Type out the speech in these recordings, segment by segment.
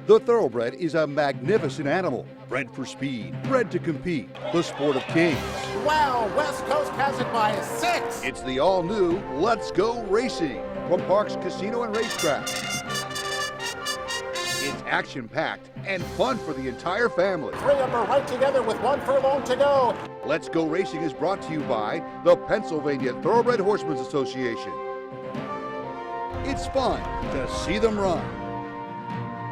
The thoroughbred is a magnificent animal, bred for speed, bred to compete, the sport of kings. Wow, West Coast has it by 6. It's the all-new Let's Go Racing from Parks Casino and Racetrack. It's action-packed and fun for the entire family. 3 of them are right together with 1 furlong to go. Let's Go Racing is brought to you by the Pennsylvania Thoroughbred Horsemen's Association. It's fun to see them run.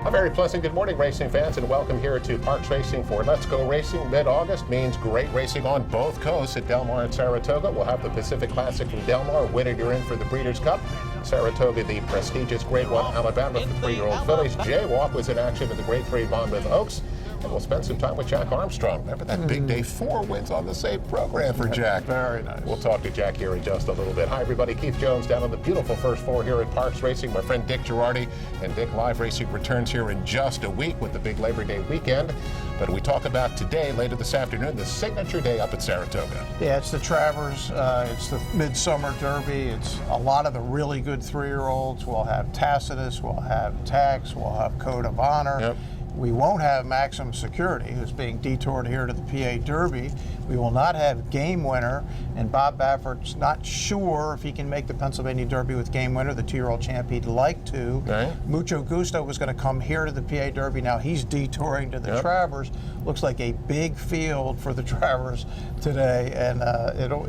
A very pleasant good morning, racing fans, and welcome here to Parks Racing for Let's Go Racing. Mid-August means great racing on both coasts at Del Mar and Saratoga. We'll have the Pacific Classic from Del Mar. Winner, you're in for the Breeders' Cup. Saratoga, the prestigious Grade 1 Alabama for 3-year-old fillies. Jaywalk was in action at the Grade 3 Monmouth Oaks. And we'll spend some time with Jack Armstrong. Remember that big day 4 wins on the same program for Jack. Very nice. We'll talk to Jack here in just a little bit. Hi, everybody. Keith Jones down on the beautiful first floor here at Parks Racing. My friend Dick Girardi, and Dick Live Racing returns here in just a week with the big Labor Day weekend. But we talk about today, later this afternoon, the signature day up at Saratoga. Yeah, it's the Travers. It's the Midsummer Derby. It's a lot of the really good 3-year-olds. We'll have Tacitus. We'll have Tax. We'll have Code of Honor. Yep. We won't have Maximum Security, who's being detoured here to the PA Derby. We will not have Game Winner, and Bob Baffert's not sure if he can make the Pennsylvania Derby with Game Winner, the 2-year-old champ he'd like to. Okay. Mucho Gusto was going to come here to the PA Derby. Now he's detouring to the Travers. Looks like a big field for the Travers today, and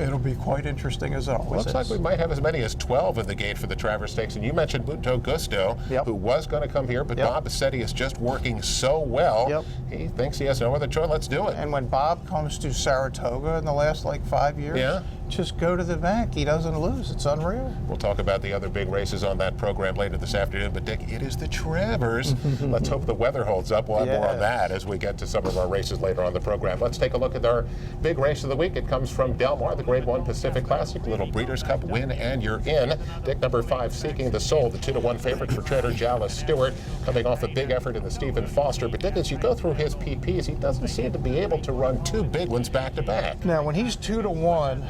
it'll be quite interesting as it always Looks is. like we might have as many as 12 in the gate for the Travers Stakes. And you mentioned Mucho Gusto, who was going to come here, but Bob said he is just working so well. He thinks he has no other choice. Let's do it. And when Bob comes to Saratoga in the last 5 years, just go to the back. He doesn't lose. It's unreal. We'll talk about the other big races on that program later this afternoon. But Dick, it is the Travers. Let's hope the weather holds up. We'll have more on that as we get to some of our races later on the program. Let's take a look at our big race of the week. It comes from Del Mar, the Grade 1 Pacific Classic, Little Breeders' Cup win, and you're in. Dick, number 5, Seeking the Soul, the 2-1 favorite for trainer Jallis Stewart, coming off a big effort in the Stephen Foster. But Dick, as you go through his PPs, he doesn't seem to be able to run 2 big ones back to back. Now, when he's 2-1,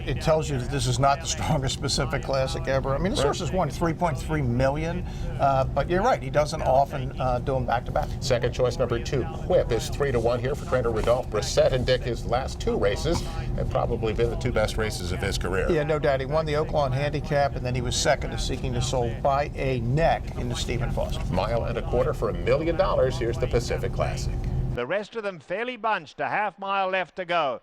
it tells you that this is not the strongest Pacific Classic ever. I mean, this horse has won $3.3 million, but you're right, he doesn't often do them back to back. Second choice, number 2, Quip, is 3-1 here for trainer Rodolphe Brissett, and Dick, his last 2 races have probably been the 2 best races of his career. Yeah, no doubt. He won the Oaklawn Handicap, and then he was second to Seeking the Soul by a neck in the Stephen Foster. Mile and a quarter for $1 million. Here's the Pacific Classic. The rest of them fairly bunched, a half-mile left to go.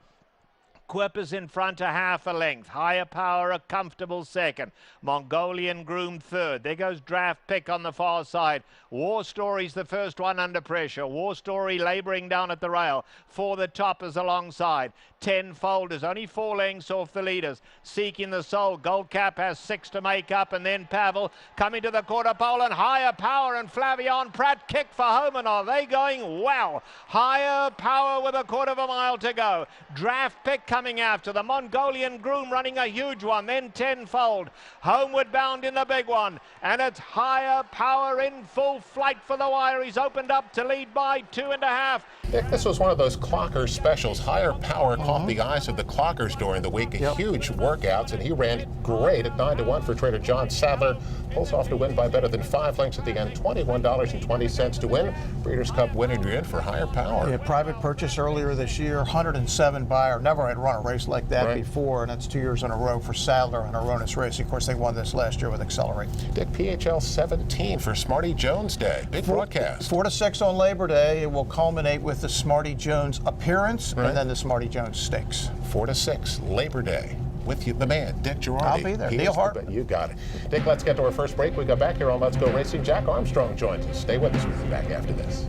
Quip is in front a half a length. Higher Power a comfortable second. Mongolian Groom third. There goes Draft Pick on the far side. War Story's the first one under pressure. War Story labouring down at the rail. For the toppers alongside. 10 Folders, only 4 lengths off the leaders. Seeking the Soul. Gold Cap has 6 to make up, and then Pavel coming to the quarter pole, and Higher Power and Flavion Pratt kick for home, and are they going well? Higher Power with a quarter of a mile to go. Draft Pick coming after the Mongolian Groom running a huge one, then 10-fold. Homeward bound in the big one, and it's Higher Power in full flight for the wire. He's opened up to lead by 2.5. Dick, this was one of those clocker specials. Higher Power caught the eyes of the clockers during the week. Huge workouts, and he ran great at 9-1 for trainer John Sadler. Pulls off to win by better than 5 lengths at the end. $21.20 to win. Breeders' Cup winner, you're in for Higher Power. Yeah, private purchase earlier this year, 107 buyer. Never had run a race like that before, and that's 2 years in a row for Sadler and Aronis Racing. Of course, they won this last year with Accelerate. Dick, PHL 17 for Smarty Jones Day. Big broadcast. 4 to 6 on Labor Day. It will culminate with the Smarty Jones appearance and then the Smarty Jones Stakes. 4 to 6, Labor Day. With you, the man, Dick Girardi. I'll be there. Neil Hartman. You got it. Dick, let's get to our first break. We go back here on Let's Go Racing. Jack Armstrong joins us. Stay with us. We'll be back after this.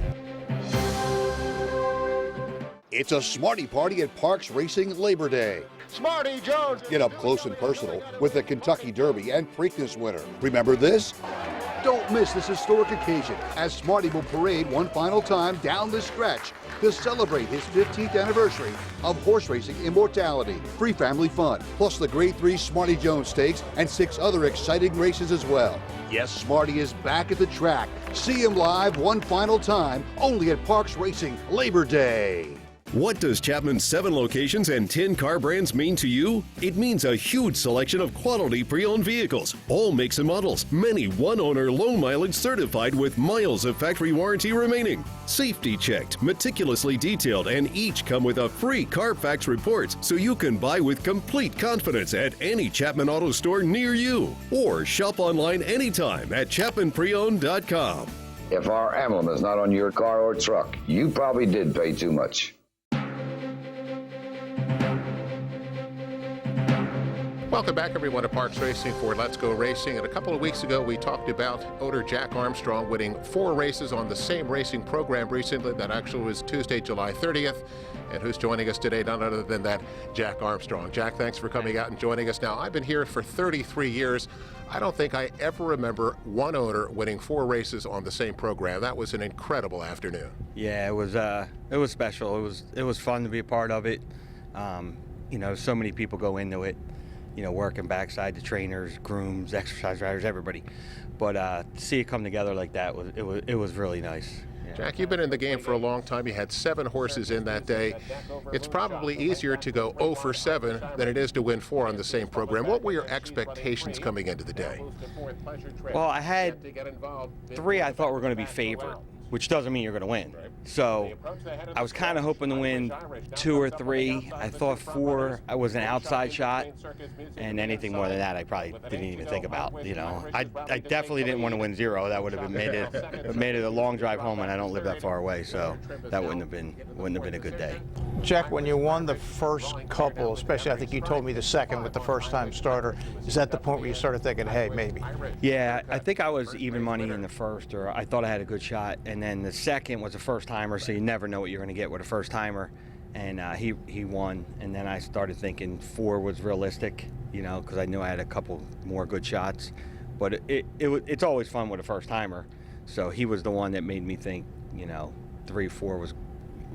It's a Smarty Party at Parks Racing Labor Day. Smarty Jones! Get up close and personal with the Kentucky Derby and Preakness winner. Remember this? Don't miss this historic occasion as Smarty will parade one final time down the stretch to celebrate his 15th anniversary of horse racing immortality. Free family fun, plus the Grade 3 Smarty Jones Stakes and 6 other exciting races as well. Yes, Smarty is back at the track. See him live one final time, only at Parks Racing Labor Day. What does Chapman's 7 locations and 10 car brands mean to you? It means a huge selection of quality pre-owned vehicles, all makes and models, many one-owner low mileage certified with miles of factory warranty remaining. Safety checked, meticulously detailed, and each come with a free Carfax report so you can buy with complete confidence at any Chapman Auto store near you. Or shop online anytime at ChapmanPreowned.com. If our emblem is not on your car or truck, you probably did pay too much. Welcome back, everyone, to Parks Racing for Let's Go Racing. And a couple of weeks ago, we talked about owner Jack Armstrong winning 4 races on the same racing program recently. That actually was Tuesday, July 30th. And who's joining us today? None other than that Jack Armstrong. Jack, thanks for coming out and joining us. Now, I've been here for 33 years. I don't think I ever remember one owner winning 4 races on the same program. That was an incredible afternoon. Yeah, it was special. It was fun to be a part of it. You know, so many people go into it. You know, working backside, the trainers, grooms, exercise riders, everybody. But to see it come together like that it was really nice. Yeah. Jack, you've been in the game for a long time. You had 7 horses in that day. It's probably easier to go 0 for 7 than it is to win 4 on the same program. What were your expectations coming into the day? Well, I had 3 I thought were going to be favored, which doesn't mean you're going to win. So I was kind of hoping to win 2 or 3. I thought 4 was an outside shot, and anything more than that I probably didn't even think about. You know, I definitely didn't want to win 0. That would have made it a long drive home, and I don't live that far away, so that wouldn't have been a good day. Jack, when you won the first couple, especially I think you told me the second with the first-time starter, is that the point where you started thinking, hey, maybe? Yeah, I think I was even money in the first, or I thought I had a good shot, and then the second was a first-timer, so you never know what you're going to get with a first-timer, and he won, and then I started thinking 4 was realistic, you know, because I knew I had a couple more good shots, but it's always fun with a first-timer, so he was the one that made me think, you know, 3, 4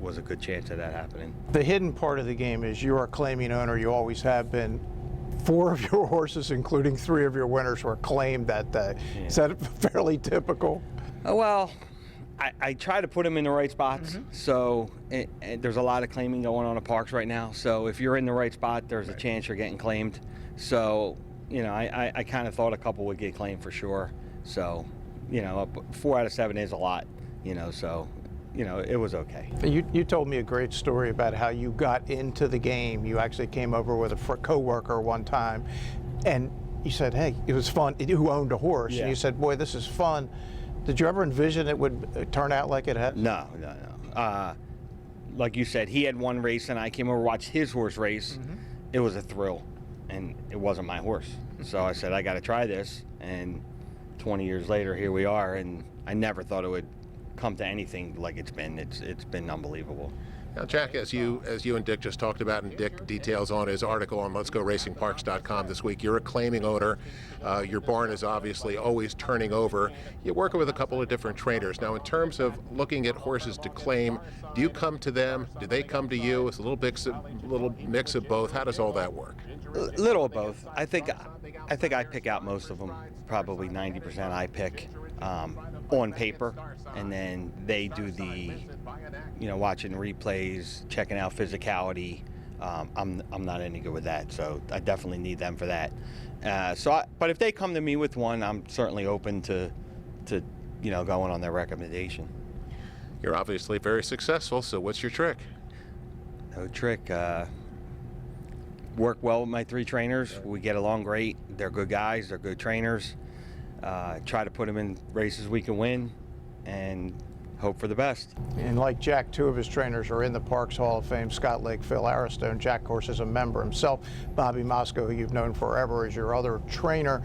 was a good chance of that happening. The hidden part of the game is you're a claiming owner, you always have been. 4 of your horses, including 3 of your winners, were claimed that day. Yeah. Is that fairly typical? Well, I try to put them in the right spots. Mm-hmm. So there's a lot of claiming going on at parks right now. So if you're in the right spot, there's a chance you're getting claimed. So, you know, I kind of thought a couple would get claimed for sure. So, you know, 4 out of 7 is a lot, you know, so, you know, it was okay. You told me a great story about how you got into the game. You actually came over with a co-worker one time, and you said, hey, it was fun, who owned a horse, yeah. And you said, boy, this is fun. Did you ever envision it would turn out like it had? No. Like you said, he had one race, and I came over to watch his horse race. Mm-hmm. It was a thrill, and it wasn't my horse. So I said, I got to try this, and 20 years later, here we are, and I never thought it would come to anything like it's been. It's been unbelievable. Now, Jack, as you and Dick just talked about, and Dick details on his article on Let'sGoRacingParks.com this week, you're a claiming owner. Your barn is obviously always turning over. You're working with a couple of different trainers. Now, in terms of looking at horses to claim, do you come to them? Do they come to you? It's a little mix of both. How does all that work? Little of both. I think I pick out most of them. Probably 90% I pick on paper, and then they do the, you know, watching replays, checking out physicality. I'm not any good with that, so I definitely need them for that. But if they come to me with one, I'm certainly open to you know, going on their recommendation. You're obviously very successful, so what's your trick? No trick. Work well with my 3 trainers. We get along great. They're good guys. They're good trainers. Try to put them in races we can win, and hope for the best. And like Jack, 2 of his trainers are in the Parks Hall of Fame, Scott Lake, Phil Aristone. Jack, of course, is a member himself. Bobby Moscow, who you've known forever, is your other trainer.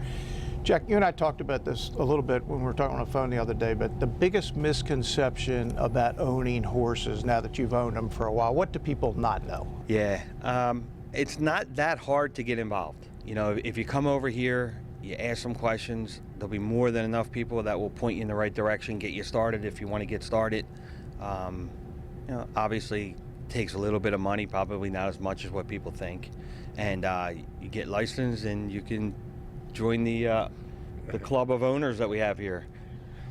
Jack, you and I talked about this a little bit when we were talking on the phone the other day, but the biggest misconception about owning horses now that you've owned them for a while, what do people not know? Yeah, it's not that hard to get involved. You know, if you come over here, you ask some questions, there'll be more than enough people that will point you in the right direction, get you started if you want to get started. You know, obviously takes a little bit of money, probably not as much as what people think. And you get licensed and you can join the club of owners that we have here.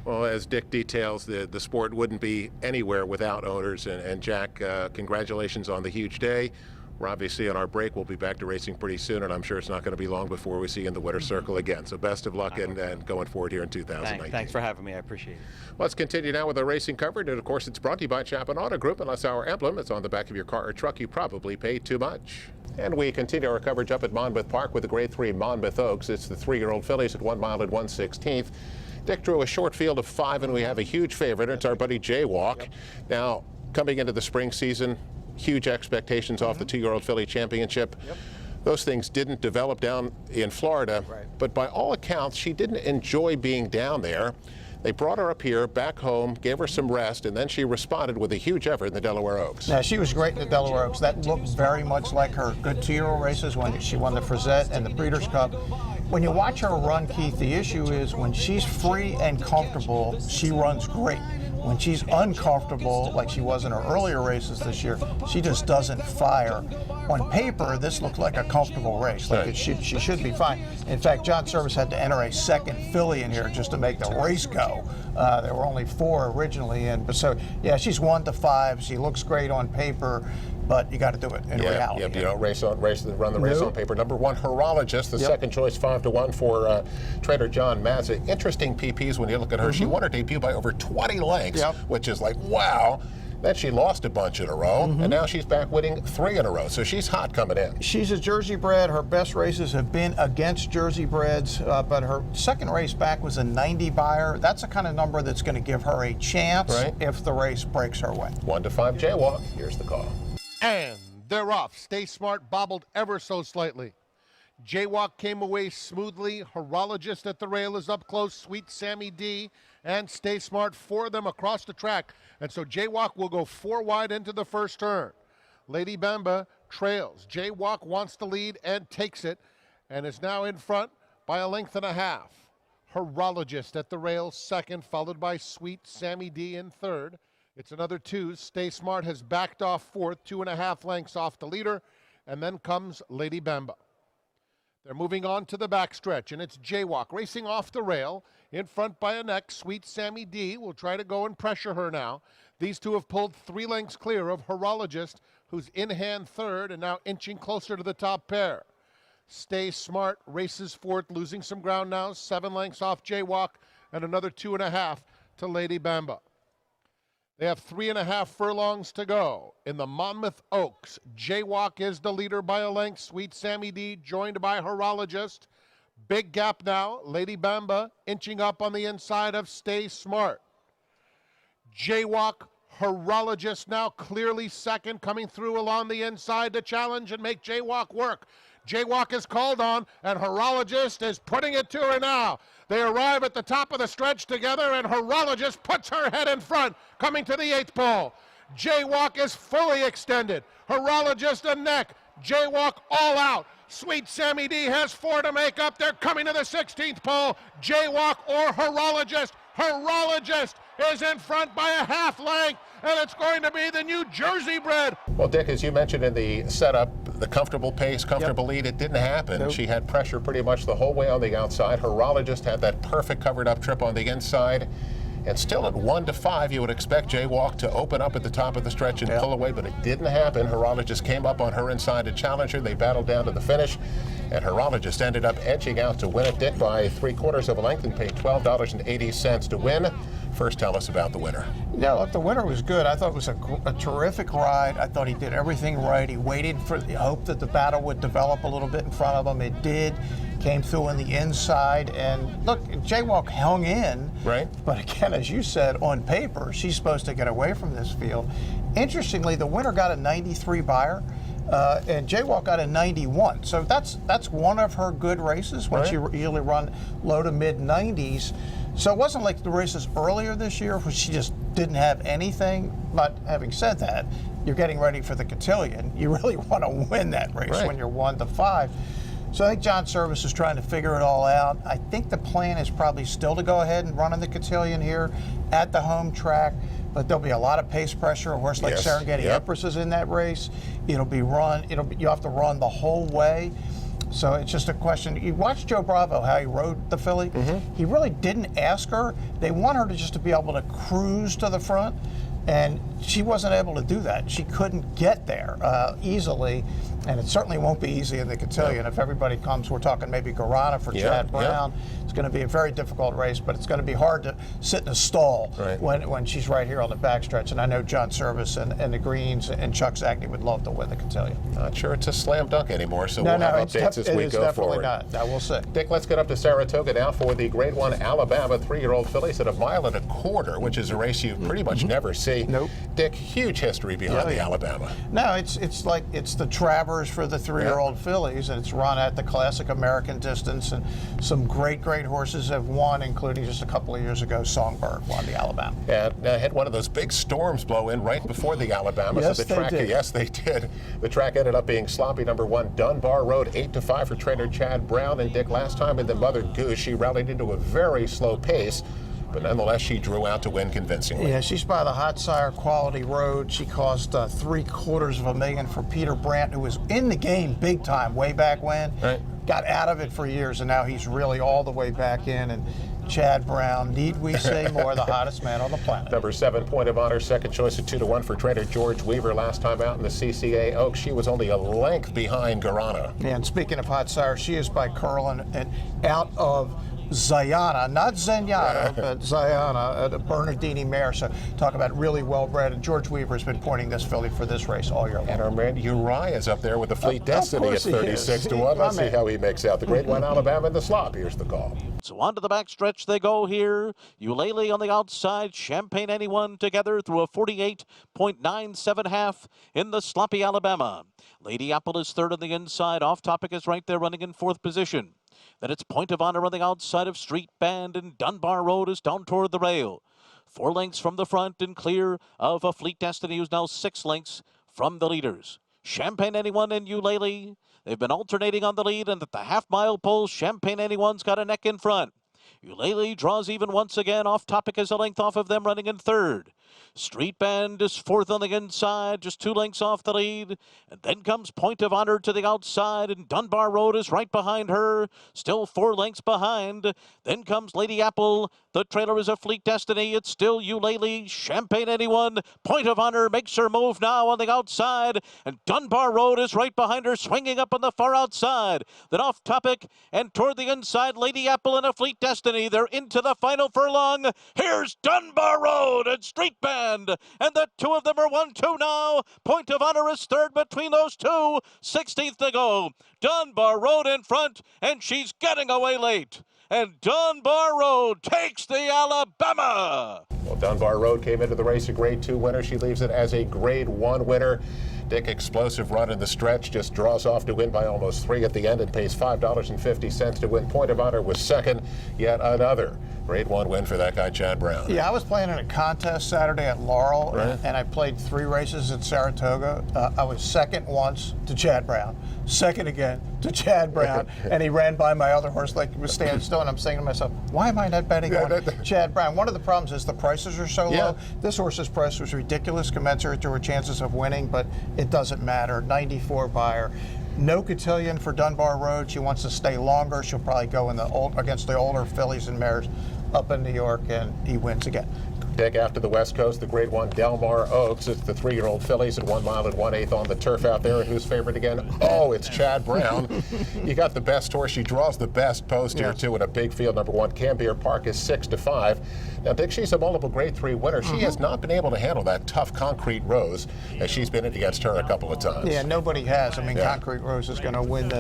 Well, as Dick details, the sport wouldn't be anywhere without owners. And Jack, congratulations on the huge day. We're obviously on our break. We'll be back to racing pretty soon, and I'm sure it's not going to be long before we see you in the winner's circle again. So best of luck and going forward here in 2019. Thanks for having me. I appreciate it. Let's continue now with our racing coverage. And, of course, it's brought to you by Chapin Auto Group. Unless our emblem is on the back of your car or truck, you probably paid too much. And we continue our coverage up at Monmouth Park with the Grade 3 Monmouth Oaks. It's the 3-year-old fillies at 1 mile and 1/16. Dick drew a short field of 5, and we have a huge favorite. It's our buddy Jaywalk. Yep. Now, coming into the spring season, huge expectations off the 2-year-old filly championship. Yep. Those things didn't develop down in Florida, but by all accounts, she didn't enjoy being down there. They brought her up here, back home, gave her some rest, and then she responded with a huge effort in the Delaware Oaks. Yeah, she was great in the Delaware Oaks. That looked very much like her good 2-year-old races when she won the Frizette and the Breeders' Cup. When you watch her run, Keith, the issue is when she's free and comfortable, she runs great. When she's uncomfortable, like she was in her earlier races this year, she just doesn't fire. On paper, this looked like a comfortable race. Like she should be fine. In fact, John Service had to enter a second filly in here just to make the race go. There were only 4 originally in. But so, yeah, she's 1 to 5. She looks great on paper, but you got to do it in reality. Yep, you don't run the race on paper. Number 1, Horologist, the second choice, 5 to 1 for trader John Mazza. Interesting PPs when you look at her. She won her debut by over 20 lengths, which is like, wow. Then she lost a bunch in a row, and now she's back winning 3 in a row. So she's hot coming in. She's a Jersey bred. Her best races have been against Jersey breds, but her second race back was a 90 buyer. That's the kind of number that's going to give her a chance if the race breaks her way. 1 to 5 Jaywalk. Here's the call. And they're off. Stay Smart bobbled ever so slightly. Jaywalk came away smoothly. Horologist at the rail is up close. Sweet Sammy D and Stay Smart, 4 of them across the track. And so Jaywalk will go 4 wide into the first turn. Lady Bamba trails. Jaywalk wants to lead and takes it and is now in front by a length and a half. Horologist at the rail second, followed by Sweet Sammy D in third. It's another 2. Stay Smart has backed off fourth, 2.5 lengths off the leader. And then comes Lady Bamba. They're moving on to the backstretch, and it's Jaywalk racing off the rail. In front by a neck, Sweet Sammy D will try to go and pressure her now. These 2 have pulled 3 lengths clear of Horologist, who's in hand third and now inching closer to the top pair. Stay Smart races fourth, losing some ground now, 7 lengths off Jaywalk and another 2.5 to Lady Bamba. They have 3.5 furlongs to go. In the Monmouth Oaks, Jaywalk is the leader by a length. Sweet Sammy D joined by Horologist. Big gap now. Lady Bamba inching up on the inside of Stay Smart. Jaywalk, Horologist now clearly second, coming through along the inside to challenge and make Jaywalk work. Jaywalk is called on, and Horologist is putting it to her now. They arrive at the top of the stretch together, and Horologist puts her head in front, coming to the 8th pole. Jaywalk is fully extended. Horologist a neck. Jaywalk all out. Sweet Sammy D has 4 to make up. They're coming to the 16th pole. Jaywalk or Horologist. Horologist is in front by a half length, and it's going to be the New Jersey bred. Well, Dick, as you mentioned in the setup, the comfortable pace, comfortable lead, it didn't happen. She had pressure pretty much the whole way on the outside. Horologist had that perfect covered up trip on the inside. And still at 1 to 5, you would expect Jaywalk to open up at the top of the stretch and pull away, but it didn't happen. Horologist came up on her inside to challenge her. They battled down to the finish, and Horologist ended up edging out to win it, Dick, by 3/4 of a length and paid $12.80 to win. First, tell us about the winner. Yeah, look, the winner was good. I thought it was a terrific ride. I thought he did everything right. He waited for the hope that the battle would develop a little bit in front of him. It did. Came through on the inside, and look, Jaywalk hung in. Right. But again, as you said, on paper, she's supposed to get away from this field. Interestingly, the winner got a 93 buyer, and Jaywalk got a 91. So that's one of her good races when she usually run low to mid 90s. So it wasn't like the races earlier this year where she just didn't have anything. But having said that, you're getting ready for the cotillion. You really want to win that race when you're 1 to 5. So I think John Service is trying to figure it all out. I think the plan is probably still to go ahead and run in the cotillion here at the home track, but there'll be a lot of pace pressure. A horse like Serengeti Empress is in that race. It'll be run. You have to run the whole way. So it's just a question. You watch Joe Bravo, how he rode the filly. He really didn't ask her. They want her to just to be able to cruise to the front, and she wasn't able to do that. She couldn't get there easily, and it certainly won't be easy in the cotillion. If everybody comes, we're talking maybe Garana for Chad Brown. It's going to be a very difficult race, but it's going to be hard to sit in a stall when she's right here on the backstretch. And I know John Service and the Greens and Chuck Zagney would love to win the cotillion. Not sure it's a slam dunk anymore, so we'll have updates as we go forward. Not. Now we'll see. Dick, let's get up to Saratoga now for the Grade 1 Alabama 3-year-old fillies at 1.25 miles, which is a race you pretty much never see. Nope. Dick, huge history behind the Alabama. No, it's the Travers for the 3-year-old fillies, and it's run at the classic American distance, and some great horses have won, including just a couple of years ago, Songbird won the Alabama. And had one of those big storms blow in right before the Alabama. Yes, so the track, yes, they did. The track ended up being sloppy. Number 1, Dunbar Road, 8-5 for trainer Chad Brown. And Dick, last time in the Mother Goose, she rallied into a very slow pace, but nonetheless, she drew out to win convincingly. Yeah, she's by the Hot Sire Quality Road. She cost $750,000 for Peter Brandt, who was in the game big time way back when. Right. Got out of it for years, and now he's really all the way back in. And Chad Brown, need we say more, the hottest man on the planet. Number 7, Point of Honor, second choice at 2-1 for trainer George Weaver. Last time out in the CCA Oaks, she was only a length behind Garana. Yeah, and speaking of Hot Sire, she is by Curlin and out of Zayana, not Zenyatta, but Zayana, the Bernardini mare. So talk about really well bred. And George Weaver has been pointing this filly for this race all year long. And our man Uriah is up there with the Fleet Destiny at 36-1. Let's see how he makes out. The Grade 1 Alabama in the slop. Here's the call. So onto the backstretch they go here. Eulalie on the outside, Champagne Anyone together through a 48.97 half in the sloppy Alabama. Lady Apple is third on the inside. Off Topic is right there running in 4th position. Then it's Point of Honor on the outside of Street Band, and Dunbar Road is down toward the rail. 4 lengths from the front and clear of a Fleet Destiny, who's now 6 lengths from the leaders. Champagne Anyone and Eulalie, they've been alternating on the lead, and at the half-mile pole, Champagne Anyone's got a neck in front. Eulalie draws even once again. Off Topic is a length off of them, running in 3rd. Street Band is 4th on the inside, just 2 lengths off the lead. And then comes Point of Honor to the outside, and Dunbar Road is right behind her, still 4 lengths behind. Then comes Lady Apple. The trailer is a Fleet Destiny. It's still Eulalie, Champagne Anyone. Point of Honor makes her move now on the outside, and Dunbar Road is right behind her, swinging up on the far outside. Then Off Topic and toward the inside, Lady Apple and a Fleet Destiny. They're into the final furlong. Here's Dunbar Road and Street Band, and the 2 of them are 1-2 now. Point of Honor is 3rd between those 2. 16th to go. Dunbar Road in front, and she's getting away late. And Dunbar Road takes the Alabama. Well, Dunbar Road came into the race a Grade 2 winner. She leaves it as a Grade 1 winner. Dick, explosive run in the stretch, just draws off to win by almost 3 at the end and pays $5.50 to win. Point of Honor was second. Yet another Grade 1 win for that guy, Chad Brown. Yeah, I was playing in a contest Saturday at Laurel, right, and I played 3 races at Saratoga. I was second once to Chad Brown, second again to Chad Brown, and he ran by my other horse like he was standing still, and I'm saying to myself, why am I not betting on Chad Brown? One of the problems is the prices are so low. This horse's price was ridiculous, commensurate to her chances of winning, but it doesn't matter. 94 buyer. No cotillion for Dunbar Road. She wants to stay longer. She'll probably go in against the older fillies and mares up in New York, and he wins again. Dick, after the West Coast, the Grade 1 Delmar Oaks. It's the 3-year-old fillies at 1 mile and 1/8 on the turf out there. And who's favorite again? Oh, it's Chad Brown. You got the best horse. She draws the best post here, too, in a big field. Number 1, Cambier Park is 6-5. Now, Dick, she's a multiple Grade 3 winner. She has not been able to handle that tough Concrete Rose, as she's been against her a couple of times. Yeah, nobody has. I mean, Concrete Rose is going to win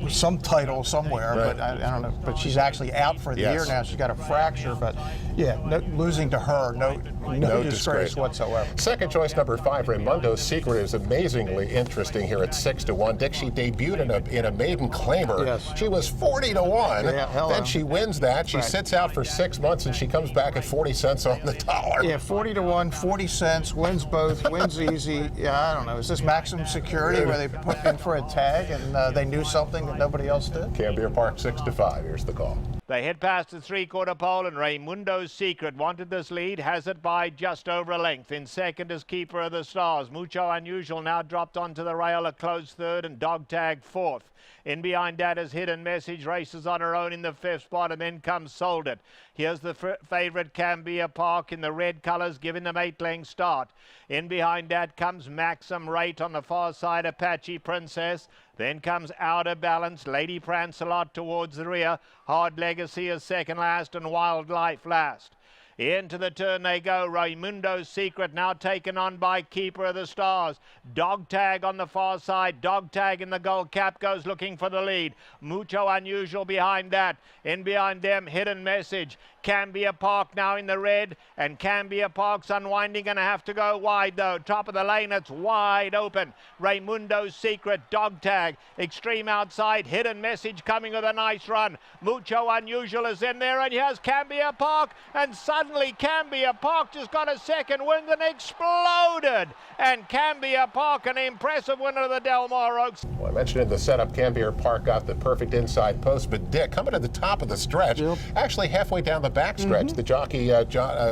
some title somewhere, but I don't know. But she's actually out for the year now. She's got a fracture, but yeah, losing to her, no disgrace whatsoever. Second choice, number 5, Raimundo's Secret, is amazingly interesting here at 6-1. Dick, she debuted in a maiden claimer. Yes. She was 40-1. Yeah, then she wins that. She sits out for 6 months, and she comes back at 40 cents on the dollar. Yeah, 40-1, 40 cents, wins both, wins easy. Yeah, I don't know. Is this maximum security where they put in for a tag and they knew something that nobody else did? Cambier Park 6-5. Here's the call. They head past the three-quarter pole, and Raymundo's Secret wanted this lead, has it by just over a length. In second is Keeper of the Stars. Mucho Unusual now dropped onto the rail, a close third, and Dog Tag fourth. In behind that is Hidden Message, races on her own in the fifth spot, and then comes Sold It. Here's the favourite Cambia Park in the red colours, giving them 8-length start. In behind that comes Maxim Rate on the far side, Apache Princess. Then comes Out of Balance, Lady Prancelot towards the rear. Hard Legacy is second last, and Wildlife last. Into the turn they go. Raymundo's Secret now taken on by Keeper of the Stars. Dog Tag on the far side. Dog Tag in the gold cap goes looking for the lead. Mucho Unusual behind that. In behind them, Hidden Message. Cambia Park now in the red, and Cambia Park's unwinding, going to have to go wide though. Top of the lane, it's wide open. Raymundo's Secret, Dog Tag, Extreme outside, Hidden Message coming with a nice run. Mucho Unusual is in there, and here's Cambia Park, and suddenly Cambia Park just got a second wind and exploded. And Cambia Park, an impressive winner of the Del Mar Oaks. Well, I mentioned in the setup, Cambia Park got the perfect inside post, but Dick, coming to the top of the stretch, actually halfway down the backstretch, the jockey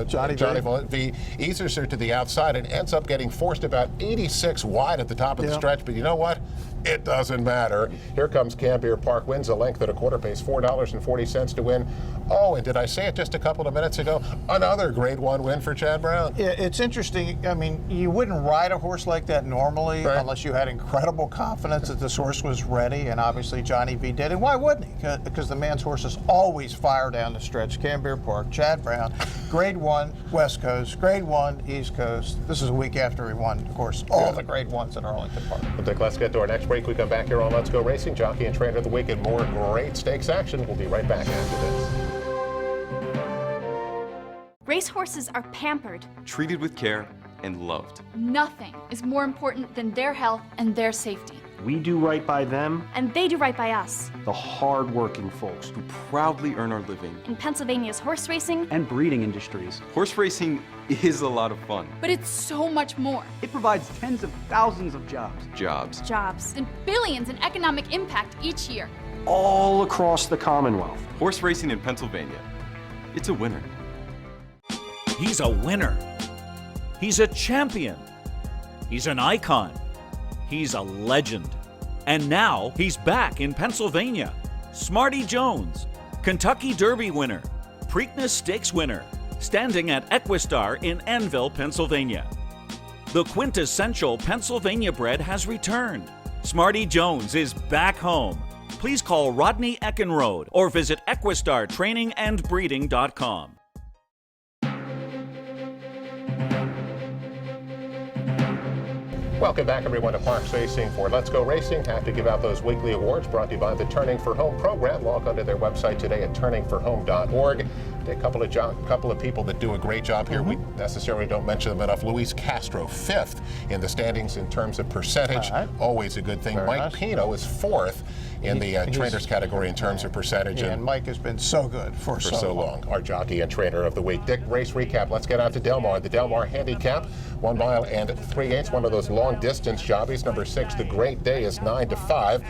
Johnny V eases her to the outside and ends up getting forced about 86 wide at the top of the stretch. But you know what? It doesn't matter. Here comes Cambia Park, wins a length at a quarter pace, $4.40 to win. Oh, and did I say it just a couple of minutes ago? Another Grade 1 win for Chad Brown. Yeah, it's interesting. I mean, you wouldn't ride a horse like that normally unless you had incredible confidence that this horse was ready, and obviously Johnny V did. And why wouldn't he? Because the man's horses always fire down the stretch. Cambia Park, Chad Brown, Grade 1 West Coast, Grade 1 East Coast. This is a week after he won, of course, all the Grade 1s at Arlington Park. Well, Dick, let's get to our next break. We come back here on Let's Go Racing. Jockey and Trainer of the Week and more great stakes action. We'll be right back after this. Racehorses are pampered, treated with care, and loved. Nothing is more important than their health and their safety. We do right by them, and they do right by us. the hard-working folks who proudly earn our living in Pennsylvania's horse racing and breeding industries. Horse racing is a lot of fun. But it's so much more. It provides tens of thousands of jobs. Jobs, and billions in economic impact each year. All across the Commonwealth. Horse racing in Pennsylvania. It's a winner. He's a winner. He's a champion. He's an icon. He's a legend. And now he's back in Pennsylvania. Smarty Jones, Kentucky Derby winner, Preakness Stakes winner, standing at Equistar in Annville, Pennsylvania. The quintessential Pennsylvania bred has returned. Smarty Jones is back home. Please call Rodney Eckenrode or visit EquistarTrainingAndBreeding.com. Welcome back, everyone, to Parks Racing for Let's Go Racing. Have to give out those weekly awards brought to you by the Turning for Home program. Log on to their website today at turningforhome.org. A couple of people that do a great job here. We necessarily don't mention them enough. Luis Castro, 5th in the standings in terms of percentage. Always a good thing. Very Mike nice. Pino is 4th in the trainers category in terms of percentage. Yeah, and Mike has been so good for so long. Our jockey and trainer of the week. Dick, race recap. Let's get out to Del Mar. The Del Mar handicap, 1 mile and 3/8. One of those long distance jobbies. Number 6, the Great Day, is 9-5.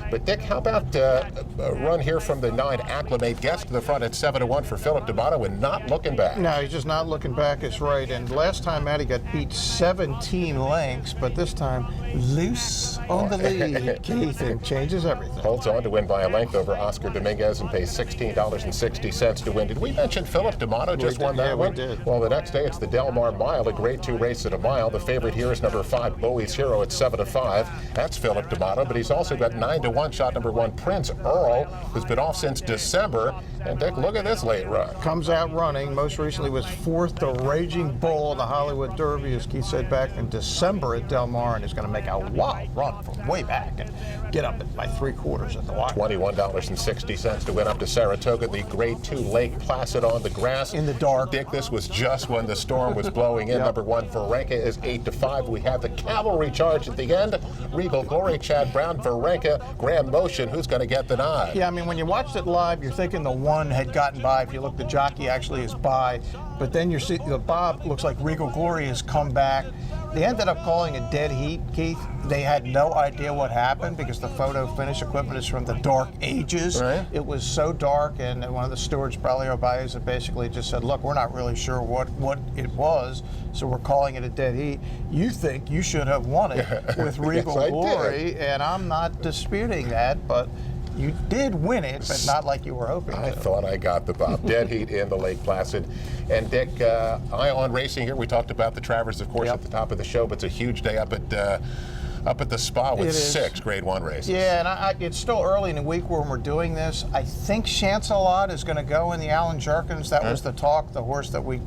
But Dick, how about a run here from the 9 Acclimate? Gets to the front at 7-1 for Philip D'Amato and not looking back. No, he's just not looking back. It's right. And last time Matty got beat 17 lengths, but this time loose on the lead. Keith, and changes everything. Holds on to win by a length over Oscar Dominguez and pays $16.60 to win. Did we mention Philip D'Amato just won that one? We did. Well, the next day it's the Del Mar Mile, a Grade 2 race at a mile. The favorite here is number 5, Bowie's Hero, at 7-5. That's Philip D'Amato, but he's also got 9-1 shot number 1, Prince Earl, who's been off since December. And Dick, look at this late run. Comes out running. Most recently was 4th to Raging Bull in the Hollywood Derby, as Keith said, back in December at Del Mar, and is going to make a wild run from way back and get up by 3/4 at the wire. $21.60 to win up to Saratoga, the Grade 2 Lake Placid on the grass. In the dark. Dick, this was just when the storm was blowing in. Number 1, Varenka is 8-5. We have the cavalry charge at the end. Regal Glory, Chad Brown, Varenka, Grand Motion. Who's going to get the nod? Yeah, I mean, when you watched it live, you're thinking the one had gotten by. If you look, the jockey actually is by. But then you see the Bob looks like Regal Glory has come back. They ended up calling a dead heat, Keith. They had no idea what happened because the photo finish equipment is from the dark ages. Right. It was so dark, and one of the stewards, Braulio Baez, basically just said, look, we're not really sure what it was, so we're calling it a dead heat. You think you should have won it with Regal Yes, Glory, and I'm not disputing that, but you did win it, but not like you were hoping I to. thought I got the Bob. Dead heat in the Lake Placid. And Dick, Ion Racing here. We talked about the Travers, of course, at the top of the show, but it's a huge day up at the spa with 6 Grade 1 races. Yeah, and it's still early in the week when we're doing this. I think Chancelot is going to go in the Alan Jerkins. That was the talk, the horse that we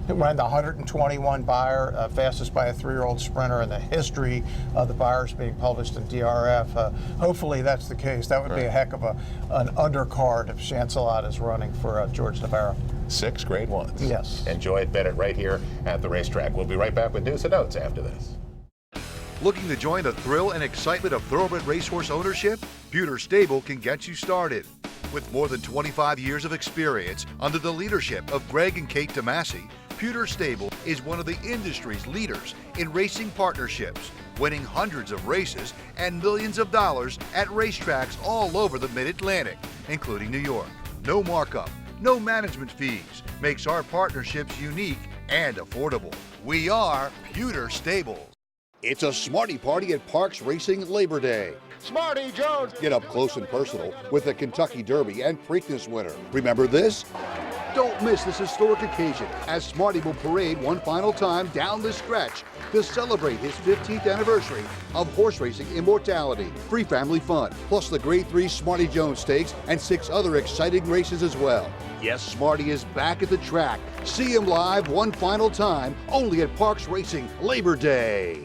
ran the 121 Beyer, fastest by a 3-year-old sprinter in the history of the Beyers being published in DRF. Hopefully that's the case. That would be a heck of an undercard if Chancelot is running for George Navarro. 6 Grade 1s. Yes. Enjoy it, bet it right here at the racetrack. We'll be right back with news and notes after this. Looking to join the thrill and excitement of thoroughbred racehorse ownership? Pewter Stable can get you started. With more than 25 years of experience under the leadership of Greg and Kate Tomasi, Pewter Stable is one of the industry's leaders in racing partnerships, winning hundreds of races and millions of dollars at racetracks all over the Mid-Atlantic, including New York. No markup, no management fees makes our partnerships unique and affordable. We are Pewter Stable. It's a Smarty Party at Parks Racing Labor Day. Smarty Jones. Get up close and personal with the Kentucky Derby and Preakness winner. Remember this? Don't miss this historic occasion as Smarty will parade one final time down the stretch to celebrate his 15th anniversary of horse racing immortality. Free family fun, plus the Grade 3 Smarty Jones Stakes and 6 other exciting races as well. Yes, Smarty is back at the track. See him live one final time, only at Parks Racing Labor Day.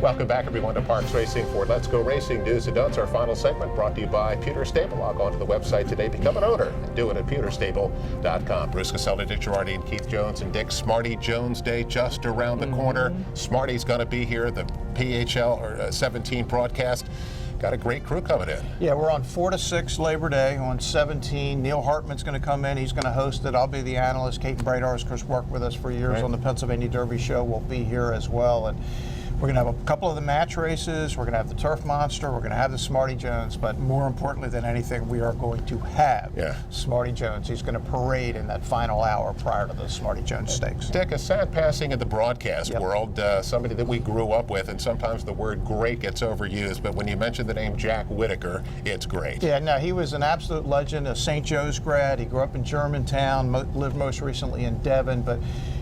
Welcome back, everyone, to Parks Racing for Let's Go Racing News and Don'ts. Our final segment brought to you by Pewter Stable. Log on to the website today, become an owner, and do it at pewterstable.com. Bruce Caselli, Dick Girardi, and Keith Jones. And Dick, Smarty Jones Day just around the corner. Smarty's going to be here, the PHL 17 broadcast. Got a great crew coming in. Yeah, we're on 4 to 6 Labor Day. On 17, Neil Hartman's going to come in. He's going to host it. I'll be the analyst. Kate Bradar's, of course, worked with us for years on the Pennsylvania Derby show. Will be here as well. And we're going to have a couple of the match races. We're going to have the Turf Monster. We're going to have the Smarty Jones. But more importantly than anything, we are going to have Smarty Jones. He's going to parade in that final hour prior to the Smarty Jones Stakes. Dick, a sad passing in the broadcast world. Somebody that we grew up with, and sometimes the word great gets overused, but when you mention the name Jack Whitaker, it's great. Yeah, no, he was an absolute legend, a St. Joe's grad. He grew up in Germantown, lived most recently in Devon, but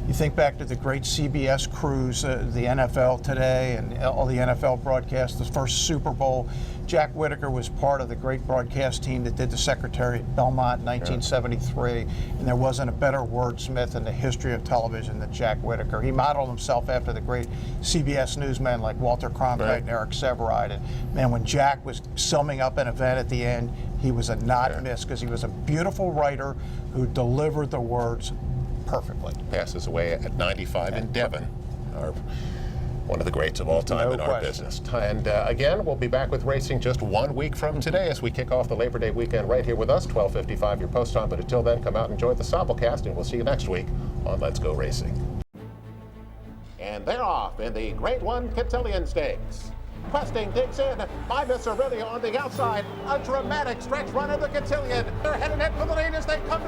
you think back to the great CBS crews, the NFL Today, and all the NFL broadcasts, the first Super Bowl. Jack Whitaker was part of the great broadcast team that did the Secretary at Belmont in 1973, and there wasn't a better wordsmith in the history of television than Jack Whitaker. He modeled himself after the great CBS newsmen like Walter Cronkite and Eric Severide. And man, when Jack was summing up an event at the end, he was a not miss because he was a beautiful writer who delivered the words perfectly. Passes away at 95 in Devon. One of the greats of all time in our business. And again, we'll be back with racing just 1 week from today as we kick off the Labor Day weekend right here with us, 12:55 your post time. But until then, come out and enjoy the Sobelcast, and we'll see you next week on Let's Go Racing. And they're off in the Grade 1 Cotillion Stakes. Questing digs in. Ibis Aurelia on the outside. A dramatic stretch run of the Cotillion. They're heading for the lead as they come